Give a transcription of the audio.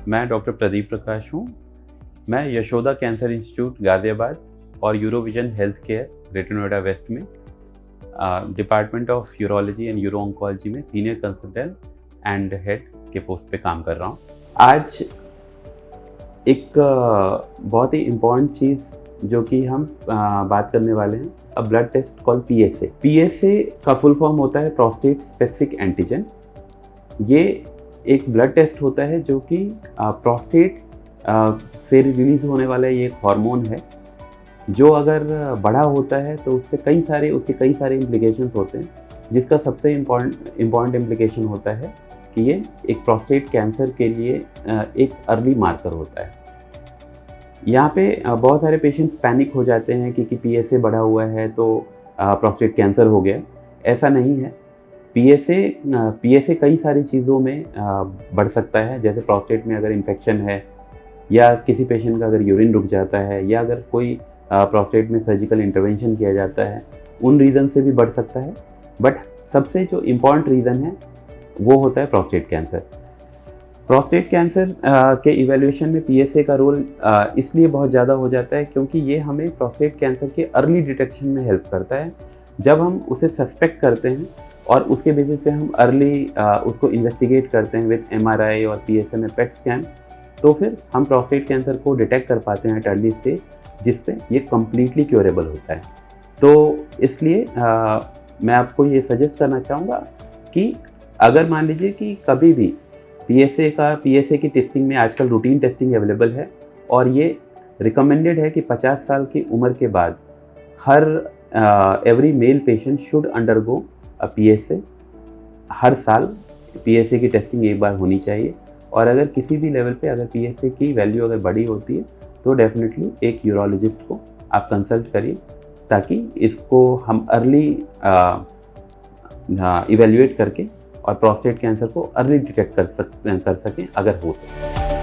मैं डॉक्टर प्रदीप प्रकाश हूँ। मैं यशोदा कैंसर इंस्टीट्यूट गाज़ियाबाद और Urovision health care Greater Noida west में department of urology and uro oncology में सीनियर कंसल्टेंट एंड हेड के पोस्ट पे काम कर रहा हूँ। आज एक बहुत ही इम्पॉर्टेंट चीज़ जो कि हम बात करने वाले हैं, a blood test called PSA। PSA का फुल फॉर्म होता है प्रोस्टेट स्पेसिफिक एंटीजन। ये एक ब्लड टेस्ट होता है जो कि प्रोस्टेट से रिलीज होने वाला ये एक हार्मोन है जो अगर बड़ा होता है तो उसके कई सारे इम्प्लिकेशंस होते हैं, जिसका सबसे इम्पॉर्टेंट इम्प्लिकेशन होता है कि ये एक प्रोस्टेट कैंसर के लिए एक अर्ली मार्कर होता है। यहाँ पे बहुत सारे पेशेंट्स पैनिक हो जाते हैं कि PSA बढ़ा हुआ है तो प्रोस्टेट कैंसर हो गया। ऐसा नहीं है। PSA कई सारी चीज़ों में बढ़ सकता है, जैसे प्रोस्टेट में अगर इन्फेक्शन है या किसी पेशेंट का अगर यूरिन रुक जाता है या अगर कोई प्रोस्टेट में सर्जिकल इंटरवेंशन किया जाता है, उन रीज़न से भी बढ़ सकता है। बट सबसे जो इम्पॉर्टेंट रीज़न है वो होता है प्रोस्टेट कैंसर। प्रोस्टेट कैंसर के इवैल्यूएशन में PSA का रोल इसलिए बहुत ज़्यादा हो जाता है क्योंकि ये हमें प्रोस्टेट कैंसर के अर्ली डिटेक्शन में हेल्प करता है। जब हम उसे सस्पेक्ट करते हैं और उसके बेसिस पे हम अर्ली उसको इन्वेस्टिगेट करते हैं विद MRI और PSMA PET स्कैन, तो फिर हम प्रोस्टेट कैंसर को डिटेक्ट कर पाते हैं एट अर्ली स्टेज, जिस पे ये कम्प्लीटली क्योरेबल होता है। तो इसलिए मैं आपको ये सजेस्ट करना चाहूँगा कि अगर मान लीजिए कि कभी भी PSA की टेस्टिंग में आजकल रूटीन टेस्टिंग अवेलेबल है और ये रिकमेंडेड है कि 50 साल की उम्र के बाद हर every male patient should undergo PSA। हर साल PSA की टेस्टिंग एक बार होनी चाहिए और अगर किसी भी लेवल पे अगर PSA की वैल्यू अगर बड़ी होती है तो डेफिनेटली एक यूरोलॉजिस्ट को आप कंसल्ट करिए ताकि इसको हम अर्ली इवेल्युएट करके और प्रोस्टेट कैंसर को अर्ली डिटेक्ट कर सकें अगर हो तो।